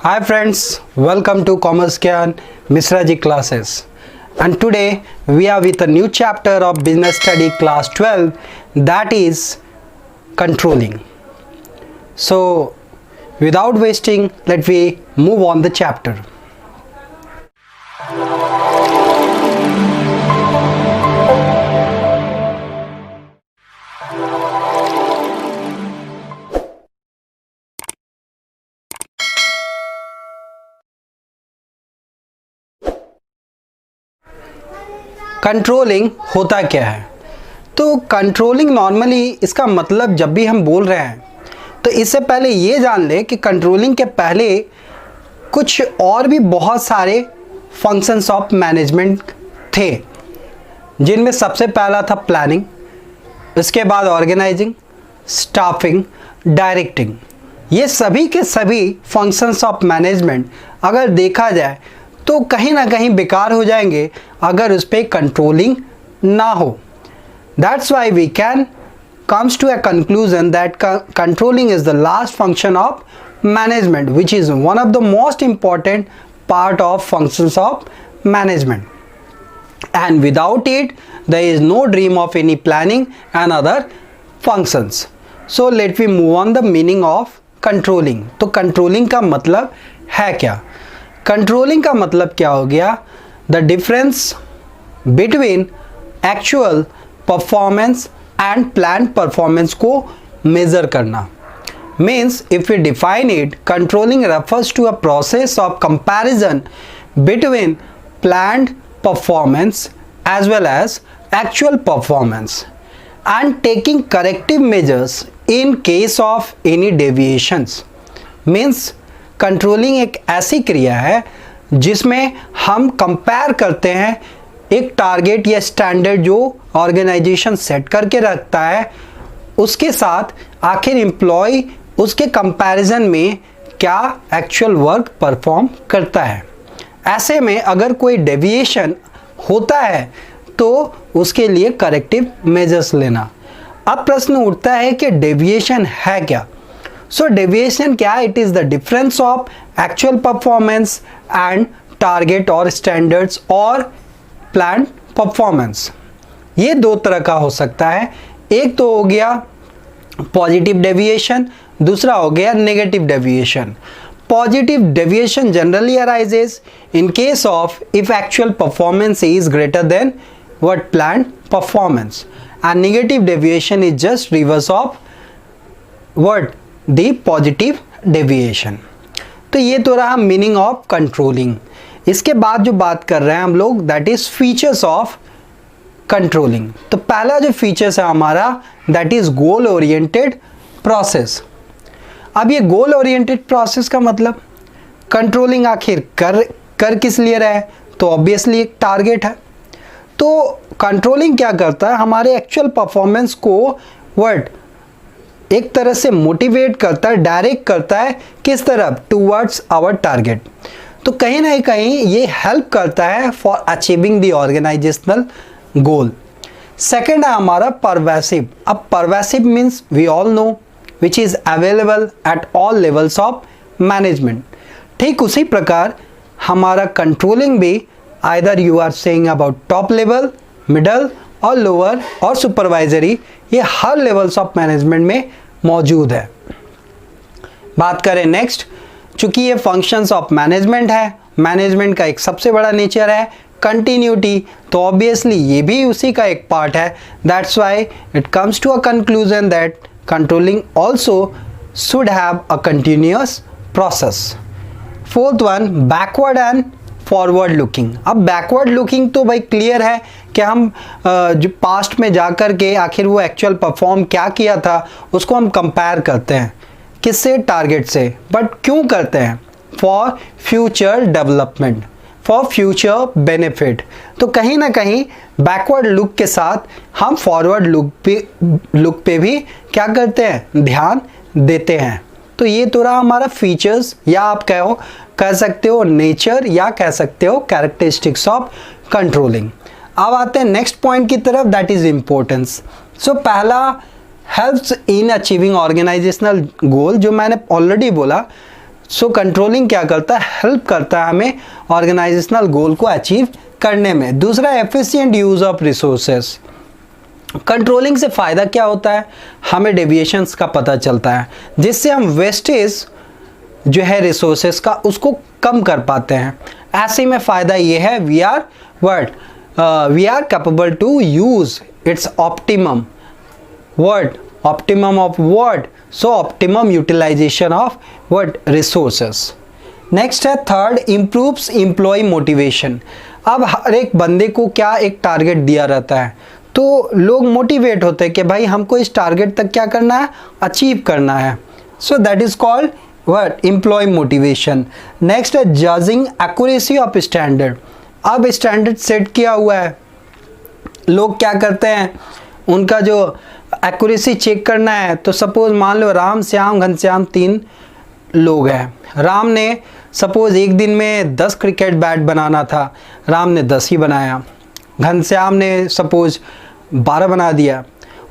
Hi friends, welcome to Commerce Gyan Misra Ji classes. And today we are with a new chapter of Business Study class 12, that is controlling. So without wasting, let me move on the chapter. Controlling होता क्या है? तो controlling normally इसका मतलब जब भी हम बोल रहे हैं तो इससे पहले ये जान लें कि कंट्रोलिंग के पहले कुछ और भी बहुत सारे फंक्शंस ऑफ मैनेजमेंट थे, जिनमें सबसे पहला था प्लानिंग, इसके बाद ऑर्गेनाइजिंग, स्टाफिंग, डायरेक्टिंग। ये सभी के सभी फंक्शंस ऑफ मैनेजमेंट अगर देखा जाए तो कहीं ना कहीं बेकार हो जाएंगे अगर उस पर कंट्रोलिंग ना हो। That's why we can comes to a conclusion that controlling is the last function of management, which is one of the most important part of functions of management, and without it there is no dream of any planning and other functions. So let me move on the meaning of controlling. तो controlling का मतलब है क्या? Controlling का मतलब क्या हो गया? The difference between actual performance and plan performance को मेजर करना। Means if you define it, controlling refers to a process of comparison between planned performance as well as actual performance and taking corrective measures in case of any deviations. Means controlling एक ऐसी क्रिया है जिसमें हम compare करते हैं एक target या स्टैंडर्ड जो ऑर्गेनाइजेशन सेट करके रखता है उसके साथ आखिर एम्प्लॉय उसके कंपैरिजन में क्या एक्चुअल वर्क परफॉर्म करता है। ऐसे में अगर कोई डेविएशन होता है तो उसके लिए करेक्टिव मेजर्स लेना। अब प्रश्न उठता है कि डेविएशन है क्या? So deviation क्या है? It is the difference of actual performance and target or standards or planned performance. ये दो तरह का हो सकता है। एक तो हो गया पॉजिटिव डेविएशन, दूसरा हो गया negative deviation. Positive deviation generally arises in case of if actual performance is greater than what planned performance, and negative deviation is just reverse of what the positive deviation. तो ये तो रहा meaning of controlling. इसके बाद जो बात कर रहे हैं हम लोग, that is features of controlling. तो पहला जो फीचर्स है हमारा, that is goal oriented process. अब ये गोल ओरिएंटेड प्रोसेस का मतलब कंट्रोलिंग आखिर कर किस लिए रहे? तो ऑब्वियसली एक टारगेट है। तो कंट्रोलिंग क्या करता है? हमारे एक्चुअल परफॉर्मेंस को वर्ड एक तरह से मोटिवेट करता है, डायरेक्ट करता है किस तरफ? Towards our target. तो कहीं ना कहीं ये हेल्प करता है for achieving the organisational goal. Second है हमारा परवेसिव। अब pervasive means we all know which is available at all levels of management. ठीक उसी प्रकार हमारा कंट्रोलिंग भी either you are saying about top level, middle और लोअर और सुपरवाइजरी, ये हर लेवल्स ऑफ मैनेजमेंट में मौजूद है। बात करें नेक्स्ट, चूंकि ये फंक्शंस ऑफ मैनेजमेंट है, मैनेजमेंट का एक सबसे बड़ा नेचर है कंटिन्यूटी, तो ऑब्वियसली ये भी उसी का एक पार्ट है। That's why it comes to a conclusion that controlling also should have a continuous process. Fourth one, backward and forward looking. अब बैकवर्ड लुकिंग तो भाई क्लियर है कि हम जो पास्ट में जाकर के आखिर वो एक्चुअल परफॉर्म क्या किया था उसको हम कंपेयर करते हैं किससे? टारगेट से। बट क्यों करते हैं? For future development, for future benefit. तो कहीं ना कहीं बैकवर्ड लुक के साथ हम फॉरवर्ड लुक पे भी क्या करते हैं? ध्यान देते हैं। तो ये तो रहा हमारा फीचर्स, या आप कह सकते हो नेचर, या कह सकते हो कैरेक्टरिस्टिक्स ऑफ कंट्रोलिंग। अब आते हैं नेक्स्ट पॉइंट की तरफ, दैट इज इंपॉर्टेंस। सो पहला helps in achieving organizational goal, जो मैंने ऑलरेडी बोला सो कंट्रोलिंग क्या करता है, हेल्प करता है हमें ऑर्गेनाइजेशनल गोल को अचीव करने में। दूसरा, efficient use of resources. Controlling से फ़ायदा क्या होता है, हमें डेविएशंस का पता चलता है, जिससे हम वेस्टेज जो है रिसोर्सेस का उसको कम कर पाते हैं। ऐसे में फ़ायदा ये है, we are capable to use its optimum optimum of what, so optimum utilisation of what, resources. Next है थर्ड, इम्प्रूव्स एम्प्लॉय मोटिवेशन। अब हर एक बंदे को क्या एक टारगेट दिया रहता है, तो लोग मोटिवेट होते हैं कि भाई हमको इस टारगेट तक क्या करना है, अचीव करना है। So that is called what, employee motivation. Next है जजिंग एक्यूरेसी ऑफ स्टैंडर्ड। अब स्टैंडर्ड सेट किया हुआ है, लोग क्या करते हैं, उनका जो एक्यूरेसी चेक करना है, तो सपोज मान लो राम श्याम घनश्याम 3 लोग हैं। राम ने सपोज एक दिन में 10 क्रिकेट बैट बनाना था, राम ने 10 ही बनाया। घनश्याम ने सपोज 12 बना दिया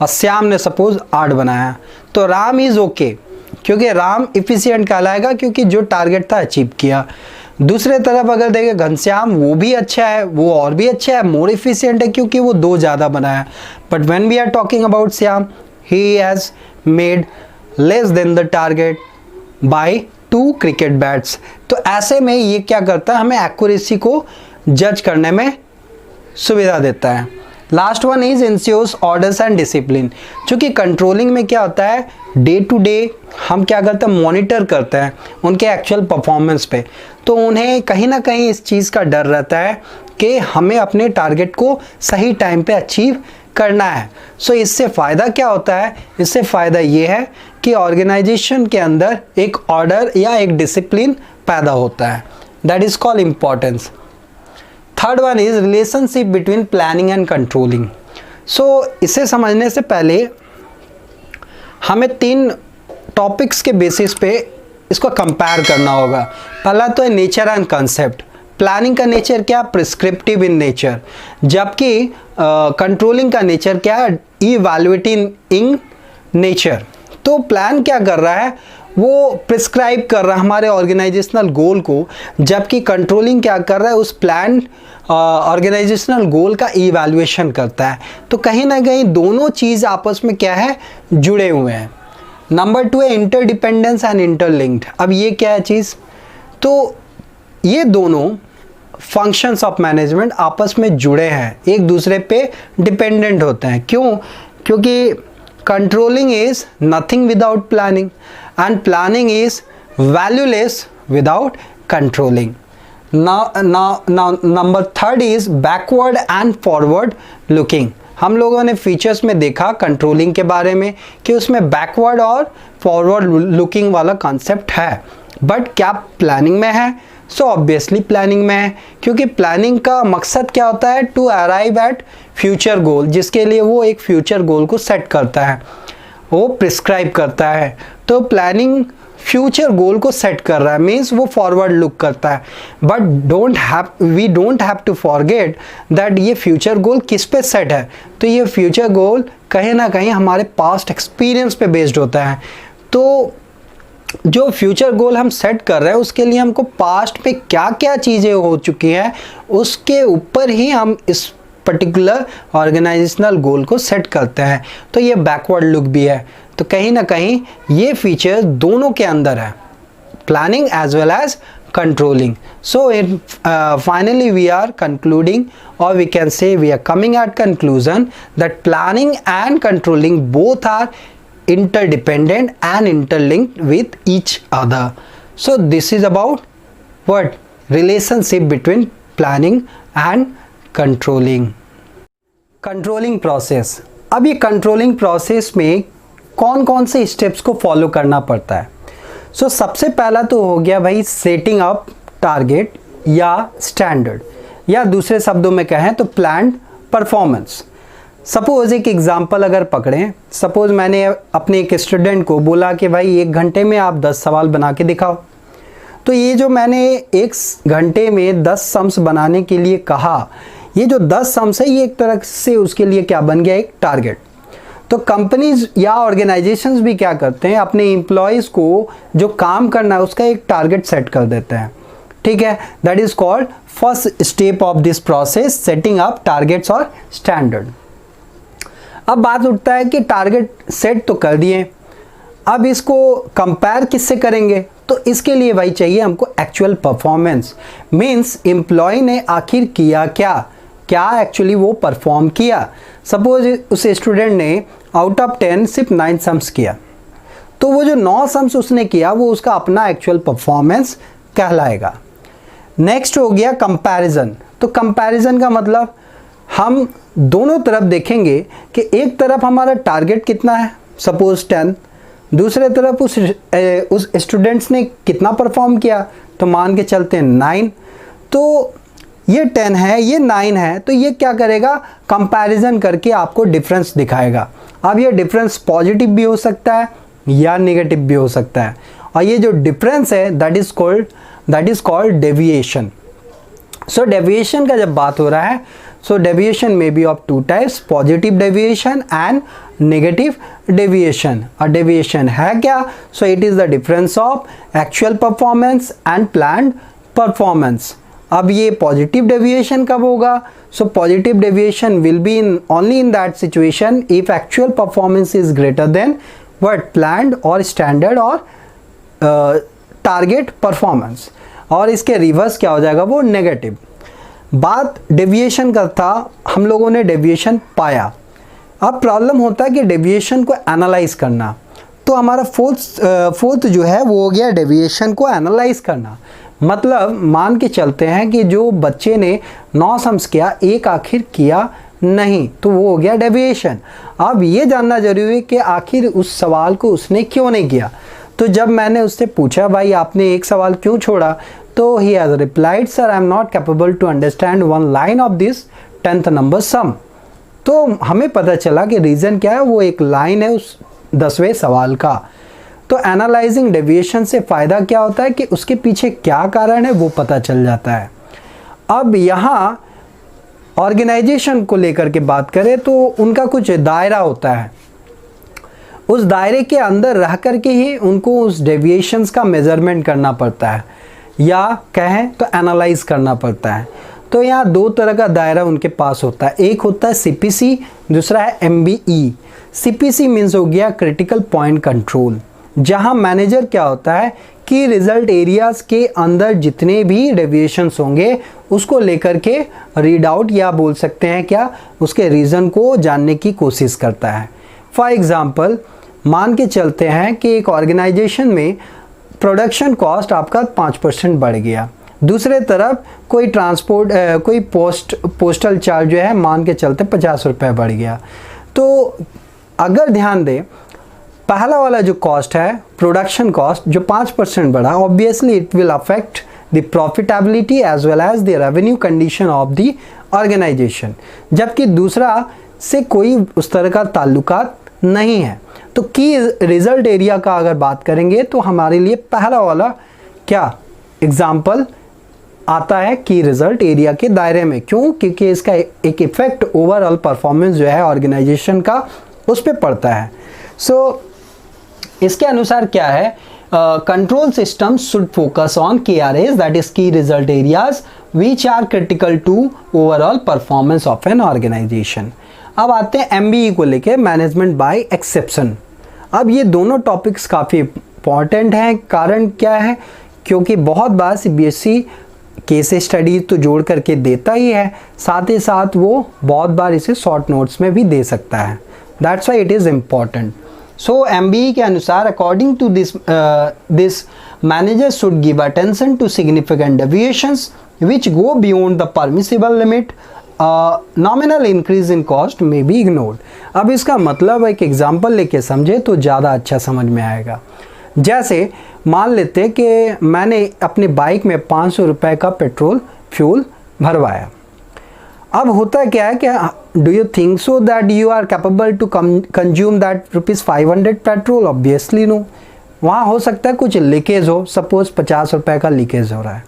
और श्याम ने सपोज 8 बनाया। तो राम इज़ ओके, क्योंकि राम इफ़िशिएंट कहलाएगा, क्योंकि जो टारगेट था अचीव किया। दूसरे तरफ अगर देखें घनश्याम, वो भी अच्छा है, वो और भी अच्छा है, मोर इफ़िशिएंट है, क्योंकि वो 2 ज़्यादा बनाया। But when we are talking about Shyam, he has made less than the target by 2 cricket bats. तो ऐसे में ये क्या करता है, हमें एक्यूरेसी को जज करने में सुविधा देता है। Last one is ensures orders and discipline. चूँकि कंट्रोलिंग में क्या होता है, डे टू डे हम क्या करते हैं, मॉनिटर करते हैं उनके एक्चुअल परफॉर्मेंस पे, तो उन्हें कहीं ना कहीं इस चीज़ का डर रहता है कि हमें अपने टारगेट को सही टाइम पे अचीव करना है। सो इससे फ़ायदा क्या होता है, इससे फ़ायदा ये है कि ऑर्गेनाइजेशन के अंदर एक ऑर्डर या एक डिसिप्लिन पैदा होता है। That is called importance. Third one is relationship between planning and controlling. So इसे समझने से पहले हमें 3 टॉपिक्स के बेसिस पे इसको कंपेयर करना होगा। पहला तो है नेचर एंड कंसेप्ट। प्लानिंग का नेचर क्या, प्रिस्क्रिप्टिव इन नेचर, जबकि कंट्रोलिंग का नेचर क्या, इवैल्यूएटिंग इन नेचर। तो प्लान क्या कर रहा है, वो प्रिस्क्राइब कर रहा है हमारे ऑर्गेनाइजेशनल गोल को, जबकि कंट्रोलिंग क्या कर रहा है, उस प्लान ऑर्गेनाइजेशनल गोल का इवैल्यूएशन करता है। तो कहीं ना कहीं दोनों चीज़ आपस में क्या है, जुड़े हुए हैं। नंबर 2 है इंटरडिपेंडेंस एंड इंटरलिंक्ड। अब ये क्या है चीज़, तो ये दोनों फंक्शंस ऑफ मैनेजमेंट आपस में जुड़े हैं, एक दूसरे पे डिपेंडेंट होते हैं। क्यों, क्योंकि controlling is nothing without planning and planning is valueless without controlling. Number 3 is backward and forward looking. हम लोगों ने फीचर्स में देखा कंट्रोलिंग के बारे में कि उसमें बैकवर्ड और फॉरवर्ड लुकिंग वाला कॉन्सेप्ट है, बट क्या प्लानिंग में है? सो ऑब्वियसली प्लानिंग में है, क्योंकि प्लानिंग का मकसद क्या होता है, to arrive at future goal, जिसके लिए वो एक फ्यूचर गोल को सेट करता है, वो प्रिस्क्राइब करता है। तो प्लानिंग फ्यूचर गोल को सेट कर रहा है, मीन्स वो फॉरवर्ड लुक करता है। But we don't have to forget that ये फ्यूचर गोल किस पे सेट है, तो ये फ्यूचर गोल कहीं ना कहीं हमारे पास्ट एक्सपीरियंस पे बेस्ड होता है। तो जो फ्यूचर गोल हम सेट कर रहे हैं उसके लिए हमको पास्ट पे क्या क्या चीज़ें हो चुकी हैं, उसके ऊपर ही हम इस पर्टिकुलर ऑर्गेनाइजेशनल गोल को सेट करते हैं। तो ये बैकवर्ड लुक भी है। तो कहीं ना कहीं ये फीचर दोनों के अंदर है, planning as well as controlling. So finally we are concluding, or we can say we are coming at conclusion that planning and controlling both are interdependent and interlinked with each other. So this is about what relationship between planning and controlling. Controlling process. अब ये controlling process में कौन कौन से steps को follow करना पड़ता है। सो सबसे पहला तो हो गया भाई सेटिंग अप टारगेट या स्टैंडर्ड, या दूसरे शब्दों में कहें तो प्लान्ड परफॉर्मेंस। सपोज एक एग्जांपल अगर पकड़ें, सपोज मैंने अपने एक स्टूडेंट को बोला कि भाई 1 घंटे में आप 10 सवाल बना के दिखाओ। तो ये जो मैंने 1 घंटे में 10 सम्स बनाने के लिए कहा, ये जो 10 सम्स है ये एक तरह से उसके लिए क्या बन गया, एक टारगेट। तो कंपनीज या ऑर्गेनाइजेशंस भी क्या करते हैं, अपने एम्प्लॉयज़ को जो काम करना है उसका एक टारगेट सेट कर देते हैं, ठीक है। That is called first step of this process, setting up targets और स्टैंडर्ड। अब बात उठता है कि टारगेट सेट तो कर दिए, अब इसको कंपेयर किससे करेंगे, तो इसके लिए भाई चाहिए हमको एक्चुअल परफॉर्मेंस, मीन्स एम्प्लॉय ने आखिर किया क्या, क्या एक्चुअली वो परफॉर्म किया। सपोज उस स्टूडेंट ने आउट ऑफ 10 सिर्फ 9 सम्स किया, तो वो जो 9 सम्स उसने किया वो उसका अपना एक्चुअल परफॉर्मेंस कहलाएगा। नेक्स्ट हो गया कंपैरिजन। तो कंपैरिजन का मतलब हम दोनों तरफ देखेंगे कि एक तरफ हमारा टारगेट कितना है, सपोज 10, दूसरे तरफ उस स्टूडेंट्स ने कितना परफॉर्म किया, तो मान के चलते हैं 9, तो ये 10 है ये 9 है, तो ये क्या करेगा, कंपैरिजन करके आपको डिफरेंस दिखाएगा। अब ये डिफरेंस पॉजिटिव भी हो सकता है या नेगेटिव भी हो सकता है, और ये जो डिफरेंस है that is called deviation. So deviation का जब बात हो रहा है, so deviation may be of 2 types, positive deviation and negative deviation. और डेविएशन है क्या, so it is the difference of actual performance and planned performance. अब ये पॉजिटिव डेविएशन कब होगा, so positive deviation will be only in that situation if actual performance is greater than what planned और standard और target performance, और इसके reverse क्या हो जाएगा, वो नेगेटिव। बात डेविएशन का था, हम लोगों ने डेविएशन पाया, अब प्रॉब्लम होता है कि डेविएशन को एनालाइज करना। तो हमारा फोर्थ जो है वो हो गया डेविएशन को एनालाइज करना। मतलब मान के चलते हैं कि जो बच्चे ने 9 सम्स किया, एक आखिर किया नहीं, तो वो हो गया डेविएशन। अब ये जानना जरूरी है कि आखिर उस सवाल को उसने क्यों नहीं किया। तो जब मैंने उससे पूछा भाई आपने एक सवाल क्यों छोड़ा, तो he has replied sir I am not capable to understand 1 line of this 10th number sum. तो हमें पता चला कि रीज़न क्या है, वो एक लाइन है उस 10वें सवाल का। तो एनालाइजिंग डेविएशन से फ़ायदा क्या होता है कि उसके पीछे क्या कारण है वो पता चल जाता है। अब यहाँ ऑर्गेनाइजेशन को लेकर के बात करें तो उनका कुछ दायरा होता है, उस दायरे के अंदर रह कर के ही उनको उस डेविएशंस का मेज़रमेंट करना पड़ता है, या कहें तो एनालाइज करना पड़ता है। तो यहाँ 2 तरह का दायरा उनके पास होता है, एक होता है CPC, दूसरा है MBE। CPC मीन्स हो गया क्रिटिकल पॉइंट कंट्रोल, जहाँ मैनेजर क्या होता है कि रिजल्ट एरियाज के अंदर जितने भी डेविएशंस होंगे उसको लेकर के रीड आउट, या बोल सकते हैं क्या, उसके रीज़न को जानने की कोशिश करता है। फॉर एग्ज़ाम्पल मान के चलते हैं कि एक ऑर्गेनाइजेशन में प्रोडक्शन कॉस्ट आपका 5% बढ़ गया, दूसरे तरफ कोई कोई पोस्टल चार्ज जो है मान के चलते 50 रुपये बढ़ गया। तो अगर ध्यान दें, पहला वाला जो कॉस्ट है प्रोडक्शन कॉस्ट जो 5% बढ़ा, obviously it will affect the profitability as well as the revenue condition of the organisation, जबकि दूसरा से कोई उस तरह का ताल्लुकात नहीं है। तो की रिजल्ट एरिया का अगर बात करेंगे तो हमारे लिए पहला वाला क्या एग्जाम्पल आता है की रिजल्ट एरिया के दायरे में। क्यों? क्योंकि इसका एक इफेक्ट ओवरऑल परफॉर्मेंस जो है ऑर्गेनाइजेशन का उस पर पड़ता है। सो इसके अनुसार क्या है, control system should focus on KRAs, that is key result areas which are critical to overall performance of an organization. अब आते हैं MBE को लेके, मैनेजमेंट बाय एक्सेप्शन। अब ये दोनों टॉपिक्स काफ़ी इंपॉर्टेंट हैं। कारण क्या है, क्योंकि बहुत बार CBSE केस स्टडी तो जोड़ करके देता ही है, साथ ही साथ वो बहुत बार इसे शॉर्ट नोट्स में भी दे सकता है। That's why it is important. So MBE के अनुसार according to this manager should give attention to significant deviations which go beyond the permissible limit, nominal increase in cost may be ignored. अब इसका मतलब एक एग्जांपल लेके समझे तो ज़्यादा अच्छा समझ में आएगा। जैसे मान लेते कि मैंने अपनी बाइक में 500 रुपये का पेट्रोल फ्यूल भरवाया। अब होता क्या है कि do you think so that you are capable to consume that ₹500 petrol? Obviously no. वहाँ हो सकता है कुछ लीकेज हो, सपोज 50 रुपये का लीकेज हो रहा है,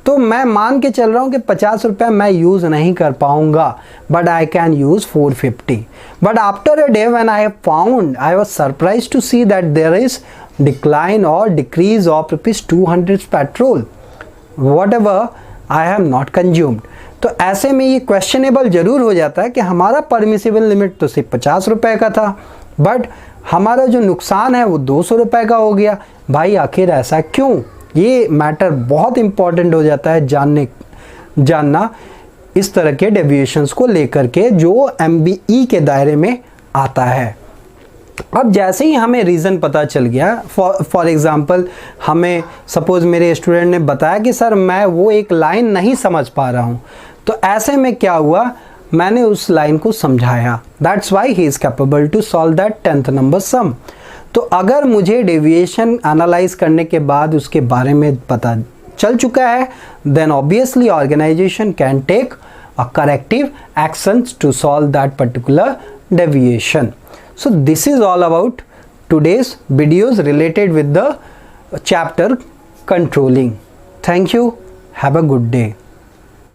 तो मैं मान के चल रहा हूँ कि 50 रुपये मैं यूज़ नहीं कर पाऊँगा, but I can use 450. But after a day when I have found, I was surprised to see that there is decline और decrease of ₹200 petrol, whatever I have not consumed. तो ऐसे में ये questionable ज़रूर हो जाता है कि हमारा परमिसिबल लिमिट तो सिर्फ 50 रुपये का था, बट हमारा जो नुकसान है वो 200 रुपये का हो गया. भाई आखिर ऐसा क्यों? ये मैटर बहुत इंपॉर्टेंट हो जाता है जानना इस तरह के डेविएशंस को लेकर के जो MBE के दायरे में आता है. अब जैसे ही हमें रीज़न पता चल गया, फॉर एग्ज़ाम्पल हमें सपोज़ मेरे स्टूडेंट ने बताया कि सर मैं वो एक लाइन नहीं समझ पा रहा हूँ, तो ऐसे में क्या हुआ, मैंने उस लाइन को समझाया. That's why he is capable to solve that 10th number sum. तो अगर मुझे डेविएशन एनालाइज करने के बाद उसके बारे में पता चल चुका है, then obviously organisation can take a corrective actions to solve that particular deviation. So this is all about today's videos related with the chapter controlling. Thank you. Have a good day.